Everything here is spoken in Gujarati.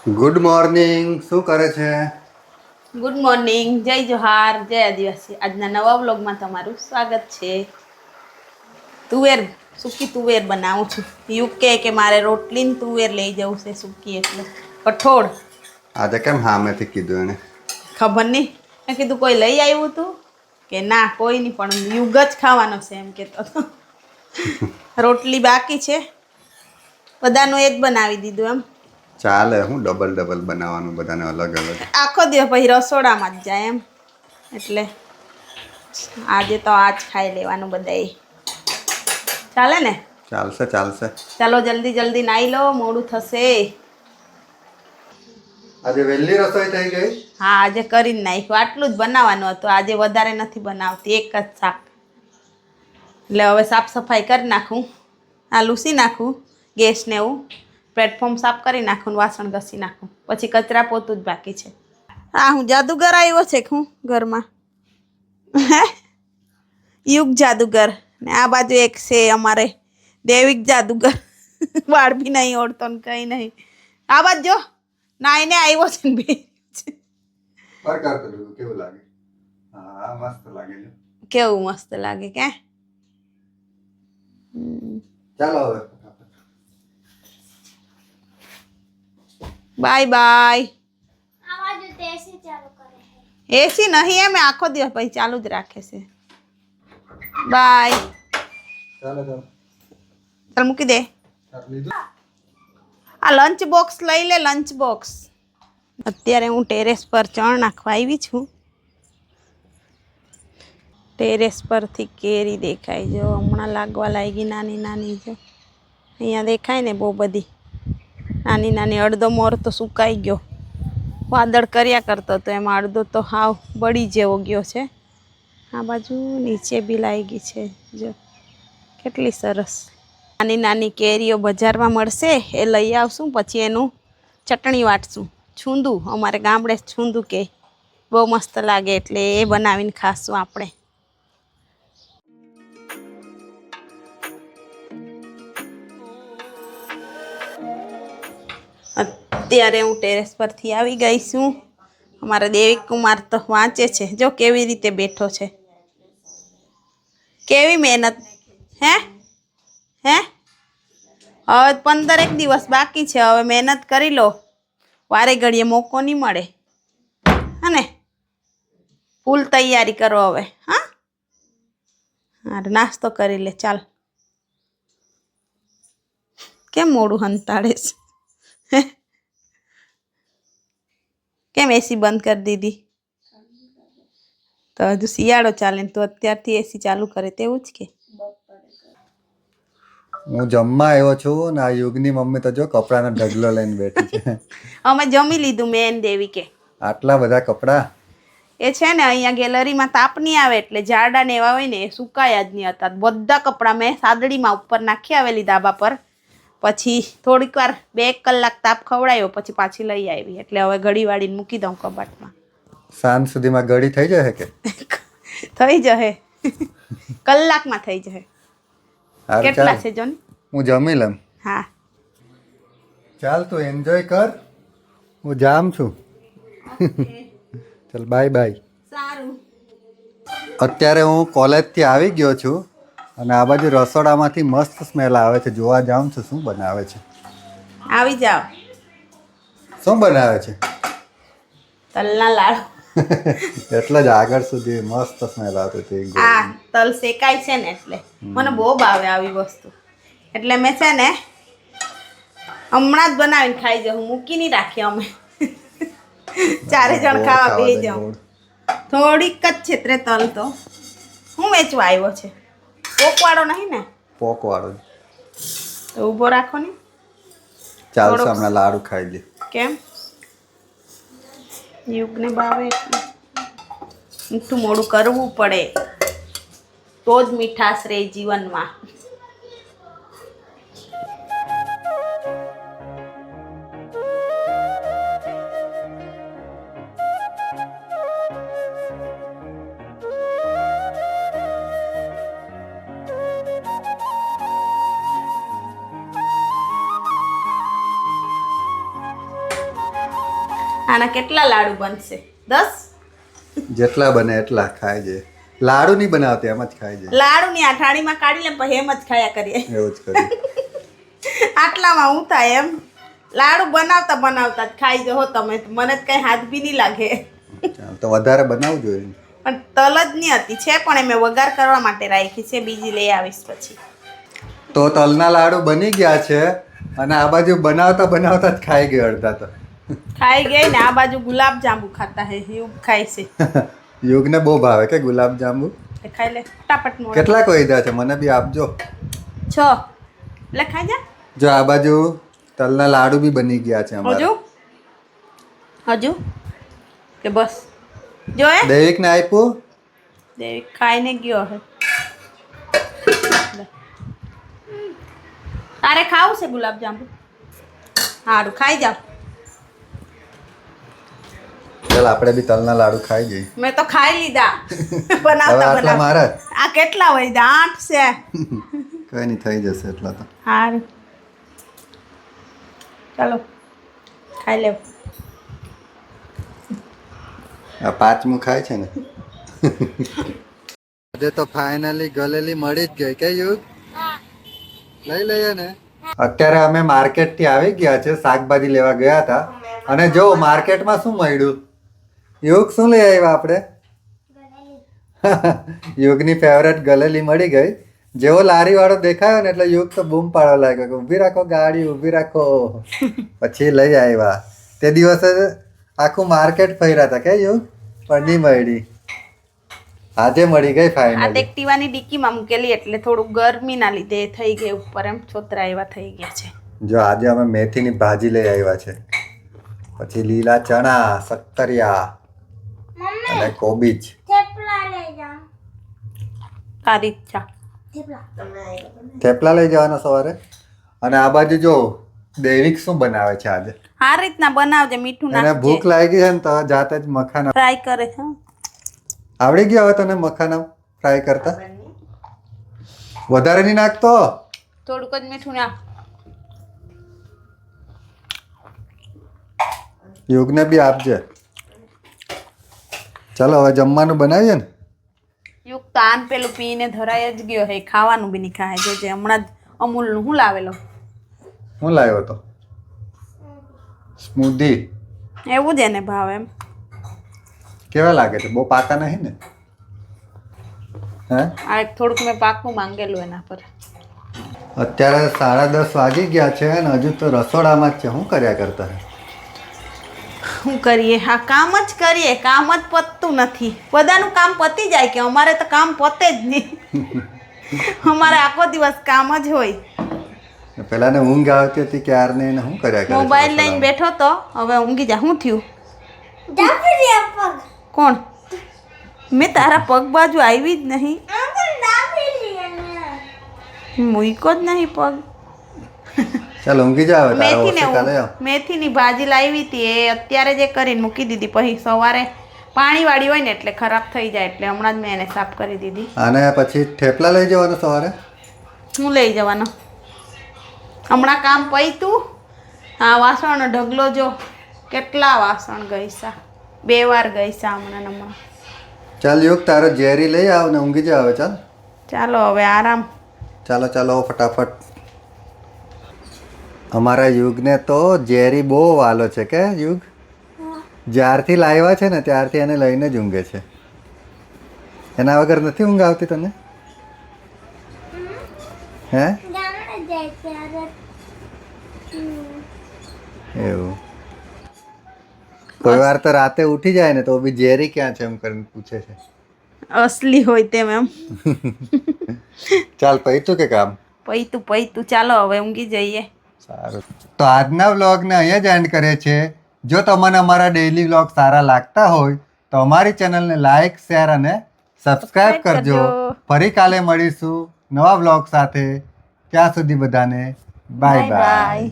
Good morning. શું કરે છે? ગુડ મોર્નિંગ, જય જોહાર, જય આદિવાસી. આજના નવા વ્લોગમાં તમારું સ્વાગત છે. સૂકી તુવેર બનાવું છું. યુકે કે મારે રોટલી ને તુવેર લઈ જવું છે સૂકી, એટલે કઠોળ. આજે કેમ હામેથી કીધું એને? ખબર નહીં, મેં કીધું કોઈ લઈ આવ્યું હતું કે ના કોઈ નહીં, પણ યુગ જ ખાવાનો છે એમ કહેતો હતો. રોટલી બાકી છે, બધાનું એ જ બનાવી દીધું એમ. ચાલે, હું ડબલ ડબલ બનાવવાનું બધાને અલગ અલગ. આખો દિવસ પછી રસોડામાં જ જાય એમ, એટલે આજે તો આજ ખાઈ લેવાનું બધાએ. ચાલે ને? ચાલશે ચાલશે. ચાલો જલ્દી જલ્દી નાઈ લો, મોડું થશે. આજે વહેલી રસોઈ થઈ ગઈ? હા, આજે કરીને નાખ્યું. આટલું જ બનાવવાનું હતું, આજે વધારે નથી બનાવતી, એક જ શાક. એટલે હવે સાફ સફાઈ કરી નાખું, આ લૂસી નાખું ગેસને એવું, પ્લેટફોર્મ સાફ કરી નાખું, વાસણ ઘસી નાખું, પછી કચરા પોતું જ બાકી છે. હા, હું જાદુગર આવ્યો છે હું ઘરમાં. હે, યુગ જાદુગર ને આ બાજુ એક છે અમારે દેવિક જાદુગર. વાળ બી નહીં ઓળતો ને કઈ નહીં. આ બાજુ જો નાઈને આવ્યો છે ને બે બરકર કર્યું. કેવું લાગે? હા, મસ્ત લાગે છે. કેવું મસ્ત લાગે કે. ચાલો હવે બાય બાય. એસી નહીં એમ આખો દિવસ પછી ચાલુ જ રાખે છે. બાય. ચાલો ચાલો. ચાલ મૂકી દે. આ લંચ બોક્સ લઈ લે, લંચ બોક્સ. અત્યારે હું ટેરેસ પર ચણ નાખવા આવી છું. ટેરેસ પરથી કેરી દેખાય, જો હમણાં લાગવા લાગી નાની નાની. જો અહીંયા દેખાય ને બહુ બધી નાની નાની. અડધો મોર તો સુકાઈ ગયો, વાદળ કર્યા કરતો તો એમાં અડધો તો હાવ બળી જેવો ગયો છે. આ બાજુ નીચે બી લાગી છે, જો કેટલી સરસ. નાની નાની કેરીઓ બજારમાં મળશે, એ લઈ આવશું, પછી એનું ચટણી વાટશું. છૂંદું, અમારે ગામડે છૂંદું કે બહુ મસ્ત લાગે, એટલે એ બનાવીને ખાશું આપણે. અત્યારે હું ટેરેસ પરથી આવી ગઈ છું. અમારા દેવિક કુમાર તો વાંચે છે, જો કેવી રીતે બેઠો છે, કેવી મહેનત. હે હે હવે 15 દિવસ બાકી છે, હવે મહેનત કરી લો, વારે ઘડીએ મોકો નહીં મળે. હા, ફૂલ તૈયારી કરો હવે. હા, નાસ્તો કરી લે ચાલ. કેમ મોડું હંતાડે છે? કેમ એસી બંધ કરી દીધી? તો હજુ શિયાળો ચાલે ને તો અત્યારથી એસી ચાલુ કરે તેવું જ કે. હું જમવા આવ્યો છું ને આ યુગની મમ્મી તો જો કપડાનો ઢગલો લઈને બેઠી છે. અમે જમી લીધું, મેં દેવિકે. આટલા બધા કપડા? એ છે ને અહીંયા ગેલેરીમાં તાપ નહીં આવે, એટલે જાડા ને એવા હોય ને, એ સુકાયા જ નહીં હતા. બધા કપડાં મેં સાદડીમાં ઉપર નાખી આવેલી ધાબા પર. પછી થોડીક વાર 2 કલાક તાપ ખવડાવ્યો, પછી પાછી લઈ આવી. એટલે હવે ઘડી વાળીને મૂકી દઉં કબાટમાં. સાંજ સુધીમાં ગળી થઈ જશે કે? થઈ જશે, કલાકમાં થઈ જશે. કેટલા છે જોન? હું જમી લઉં. હા ચાલ, તું એન્જોય કર, હું જામ છું. ચાલ બાય બાય. સારું. અત્યારે હું કોલેજથી આવી ગયો છું અને આ બાજુ રસોડામાંથી મસ્ત સ્મેલ આવે છે. જોવા જાઉં છું શું બનાવે છે. આવી જાઓ. શું બનાવે છે? તલના લાડુ. એટલે જ આગળ સુધી મસ્ત સ્મેલ આવતી હતી. હા, તલ શેકાય છે ને એટલે મને બહુ ભાવે આવી વસ્તુ. એટલે મેં છે ને હમણાં જ બનાવીને ખાઈ જાઉં, મૂકી નહીં રાખી અમે. 4 જણ ખાવા બે જાઉં. થોડીક જ છે તે તલ તો. હું વેચવા આવ્યો છે? પોકવાળો નહીં ને? પોકવાળો તો ઊભો રાખો ને. ચાલશે, હમણાં લાડુ ખાઈ લે. કેમ? યુગને ભાવે એટલે મીઠું મોડું કરવું પડે, તો જ મીઠાશ રહે જીવનમાં. આના કેટલા લાડુ બનશે? 10? જેટલા બને એટલા ખાઈ જાય. લાડુ નહીં બનાવતી, એમ જ ખાઈ જાય. લાડુની આ થાળીમાં કાઢી લે પછી એમ જ ખાયા કરીએ. એવું જ કરી. આટલામાં હું થાય એમ? લાડુ બનાવતા બનાવતા જ ખાઈ જહો તમે. મને જ કઈ હાથ બી નહીં લાગે. ચાલ તો વધારે બનાવવું જોઈએ. પણ તલ જ નહીં હતી, છે પણ એ મેં વઘાર કરવા માટે રાખી છે. બીજી લઈ આવીશ પછી. તો તલના લાડુ બની ગયા છે અને આ બાજુ બનાવતા બનાવતા જ ખાઈ ગયો અડધા તો. ખાઈ ગઈ ને આ બાજુ ગુલાબ જાંબુ ખાતા હે. યુગ ખાય છે. યુગને બહુ ભાવે કે ગુલાબ જાંબુ. એ ખાઈ લે ફટાફટ. મોડું કેટલા કોઈદા છે મને બી આપજો. 6 એટલે ખાઈ જા. જો આ બાજુ તલના લાડુ બી બની ગયા છે અમારા. હજુ કે બસ જો એ દૈવિકને આપ્યું. દેવી ખાઈને ગયો હે. તારે ખાવું છે ગુલાબ જાંબુ? સારું ખાઈ જાવ. ચાલ આપણે બી તલના લાડુ ખાઈ જઈએ. મેં તો ખાઈ લીધા. હવે બનાવતા આટલા મારા જ. આ કેટલા હોય? 8 છે. કઈ નહીં, થઈ જશે એટલા તો. સારું ચાલો ખાઈ લેવ. આ પાંચમું ખાય છે ને. આજે તો ફાઇનલી ગલેલી મળી જ ગઈ કે યુગ? લઈ લઈએ ને. અત્યારે અમે માર્કેટ થી આવી ગયા છે, શાકભાજી લેવા ગયા હતા અને જો માર્કેટમાં શું મળ્યું. યુગ શું લઈ આવ્યા આપણે? યુગની ફેવરેટ ગલેલી મળી ગઈ. જેવો લારી વાળો દેખાયો ને એટલે યુગ તો બૂમ પાડવા લાગ્યો કે ઊભી રાખો ગાડી, ઊભી રાખો. પછી લઈ આવ્યા. તે દિવસે આખું માર્કેટ ફર્યા હતા કે યુગ, પણ નહીં મળી. આજે મળી ગઈ આ ફાઇનલી. એક્ટિવાની ડીકીમાં મૂકેલી એટલે થોડું ગરમીના લીધે થઈ ગઈ ઉપર એમ છોતરા એવા થઈ ગયા છે. જો આજે અમે મેથીની ભાજી લઈ આવ્યા છે, પછી લીલા ચણા, સક્કરિયા અને કોબીજ. તારી ઈચ્છા. થેપલા લઈ જવાના સવારે. અને આ બાજુ જો દૈવિક શું બનાવે છે આજે. આ રીતના બનાવજે, મીઠું એને ભૂખ નાખજે. લાગી છે ને તો જાતે જ મખાના ફ્રાય કરે છે. આવડી ગયા હવે તને મખાના ફ્રાય કરતા? વધારે નહીં નાખતો. થોડુંક જ મીઠું નાખ. યુગને બી આપજે. ચાલો હવે જમવાનું બનાવીએ ને. યુક્ત આન પેલું પીને ધરાય જ ગયો હે. ખાવાનું બી નહીં ખાય. જોજે હમણાં જ અમૂલનું હું લાવેલો. હું લાવ્યો તો સ્મૂધી. એવું જ એને ભાવે એમ. કેવા લાગે છે? બહુ પાકા નહીં ને? હે? આ એક થોડુંક મેં પાકું માંગેલું એના પર. અત્યારે 10:30 વાગી ગયા છે અને હજુ તો રસોડામાં જ છે. શું કર્યા કરતા હે? શું કરીએ? હા કામ જ કરીએ. કામ જ પતતું નથી. બધાનું કામ પતી જાય કે અમારે તો કામ પતે જ નહીં. અમારે આખો દિવસ કામ જ હોય. પેલાને ઊંઘ આવતી હતી ક્યારને એને શું કર્યા કરે? મોબાઈલ લઈને બેઠો તો હવે ઊંઘી જા. શું થયું? કોણ? મેં તારા પગ બાજુ આવી જ નહીં. મૂકો જ નહીં પગ. ચાલ ઊંઘી જાવ. તારા ઓછે કાલે આવ. મેથીની ભાજી લાવી હતી એ અત્યારે જે કરીને મૂકી દીધી. પછી સવારે પાણીવાળી હોય ને એટલે ખરાબ થઈ જાય એટલે હમણાં જ મેં એને સાફ કરી દીધી. અને પછી થેપલા લઈ જવાનું સવારે. હું લઈ જવાનો? હમણાં કામ પૈતું. હા વાસણનો ઢગલો જો કેટલા વાસણ ગઈસા. 2 વાર ગઈસા હમણાં. ચાલ યુગ તારો ઝેરી લઈ આવ ને ઊંઘી જાવ. ચાલ ચાલો હવે આરામ. ચાલો ફટાફટ. અમારા યુગને તો ઝેરી બહુ વાલો છે કે યુગ? જ્યારથી લાવ્યા છે ને ત્યારથી એને લઈને જ ઊંઘે છે. એના વગર નથી ઊંઘ આવતી તને? હે? એવું. કોઈ વાર તો રાતે ઉઠી જાય ને તો બી ઝેરી ક્યાં છે એમ કરીને પૂછે છે. અસલી હોય તેમ એમ. ચાલ પૈતું કે કામ? પૈતું. ચાલો હવે ઊંઘી જઈએ. સારું. તો આજના વ્લોગને અહીંયા જ એન્ડ કરે છે. જો તમને અમારા ડેઈલી વ્લોગ સારા લાગતા હોય તો અમારી ચેનલને લાઈક, શેર અને સબસ્ક્રાઈબ કરજો. ફરી કાલે મળીશું નવા વ્લોગ સાથે. ત્યાં સુધી બધાને બાય બાય.